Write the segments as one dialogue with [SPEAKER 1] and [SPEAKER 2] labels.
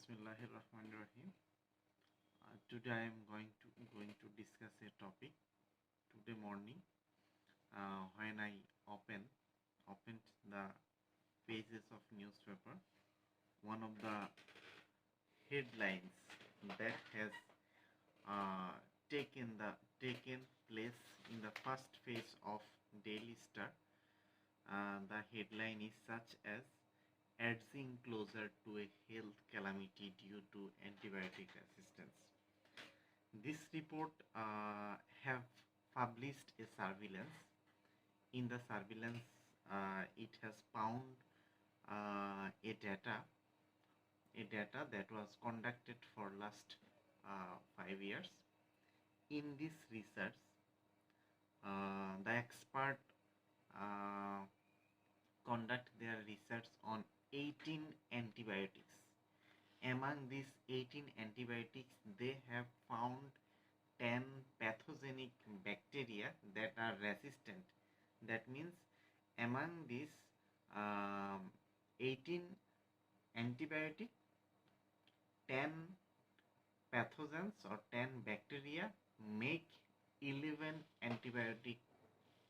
[SPEAKER 1] Bismillahirrahmanirrahim. Today I am going to discuss a topic. Today morning, when I opened the pages of newspaper, one of the headlines that has uh, taken place in the first page of Daily Star. The headline is such as edging closer to a health calamity due to antibiotic resistance. This report have published a surveillance. In the surveillance, it has found a data that was conducted for last 5 years. In this research, the expert uh, conduct their research on 18 antibiotics. Among these 18 antibiotics, they have found 10 pathogenic bacteria that are resistant. That means among these 18 antibiotic, 10 pathogens or 10 bacteria make 11 antibiotic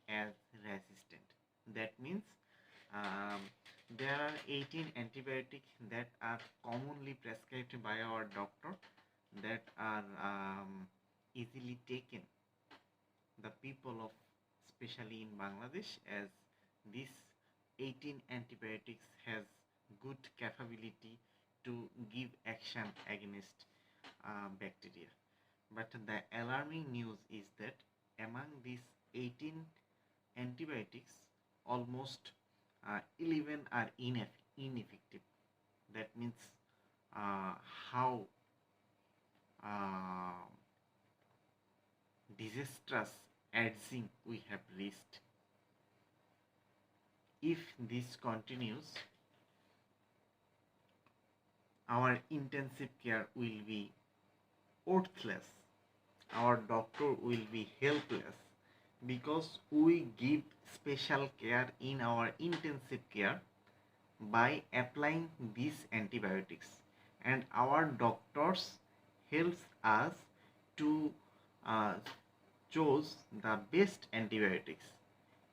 [SPEAKER 1] as resistant. That means there are 18 antibiotics that are commonly prescribed by our doctor that are easily taken. The people of, especially in Bangladesh, as these 18 antibiotics has good capability to give action against bacteria. But the alarming news is that among these 18 antibiotics, almost 11 are ineffective. That means how disastrous aging we have reached. If this continues, our intensive care will be worthless. Our doctor will be helpless because we give special care in our intensive care by applying these antibiotics, and our doctors helps us to choose the best antibiotics,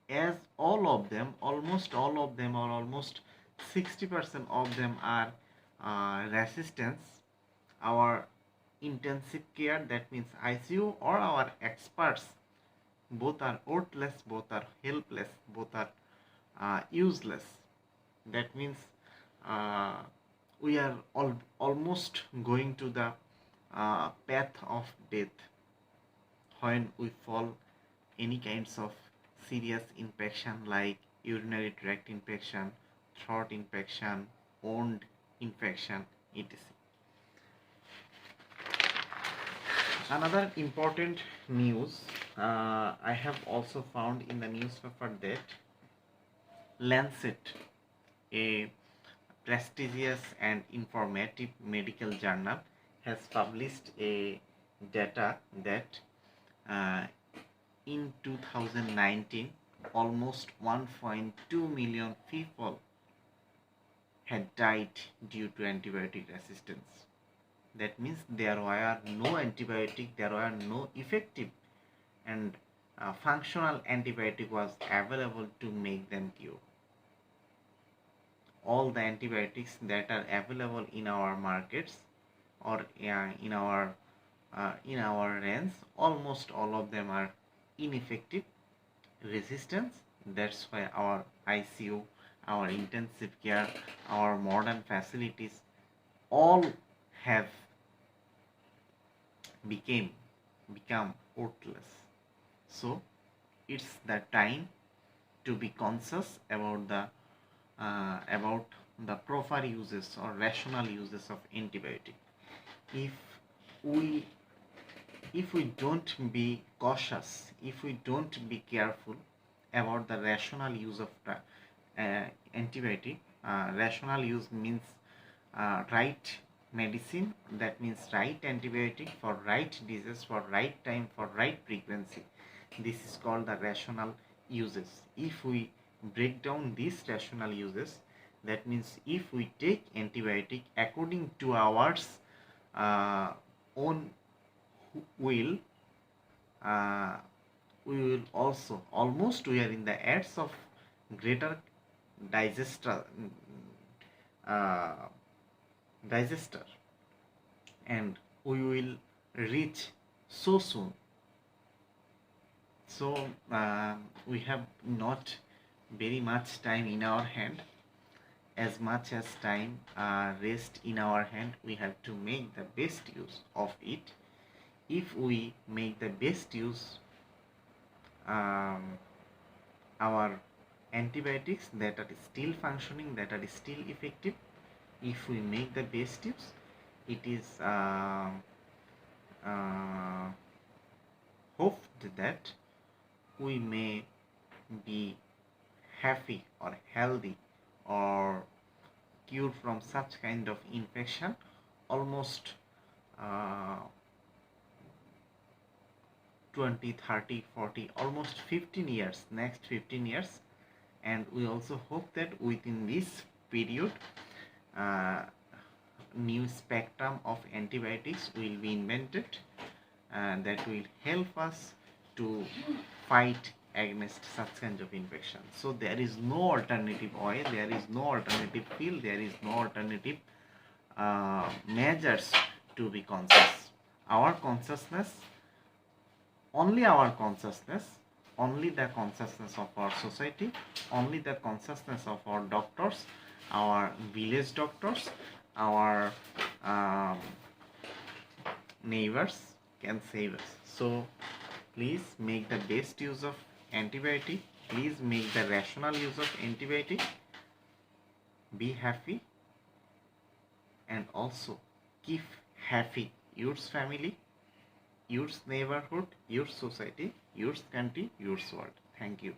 [SPEAKER 1] as almost all of them, or almost 60% of them are resistance. Our intensive care, that means ICU, or our experts, both are worthless, both are helpless, both are useless. That means we are almost going to the path of death when we fall any kinds of serious infection like urinary tract infection, throat infection, wound infection, etc. Another important news I have also found in the newspaper that Lancet, a prestigious and informative medical journal, has published a data that in 2019 almost 1.2 million people had died due to antibiotic resistance. That means there were no antibiotic, there were no effective and functional antibiotic was available to make them cure. All the antibiotics that are available in our markets or in our range, almost all of them are ineffective, resistance. That's why our ICU, our intensive care, our modern facilities all have become worthless. So it's the time to be conscious about the proper uses or rational uses of antibiotic. If we don't be cautious, if we don't be careful about the rational use of antibiotic, rational use means right medicine, that means right antibiotic for right disease, for right time, for right frequency. This is called the rational uses. If we break down these rational uses, That means if we take antibiotic according to our own will, uh, we will also almost we are in the edge of greater digester uh, digester, and we will reach so soon. So we have not very much time in our hand. As much as time rest in our hand, we have to make the best use of it. If we make the best use our antibiotics that are still functioning, that are still effective, if we make the best use, it is hoped that we may be happy or healthy or cured from such kind of infection almost uh, 20, 30, 40, almost 15 years, next 15 years. And we also hope that within this period uh, new spectrum of antibiotics will be invented that will help us to fight against such kinds of infection. So there is no alternative oil, there is no alternative pill, there is no alternative measures to be conscious. Our consciousness, only our consciousness, only the consciousness of our society, only the consciousness of our doctors, our village doctors, our neighbors can save us. So please make the best use of antibiotic. Please make the rational use of antibiotic. Be happy, and also keep happy your family, your neighborhood, your society, your country, your world. Thank you.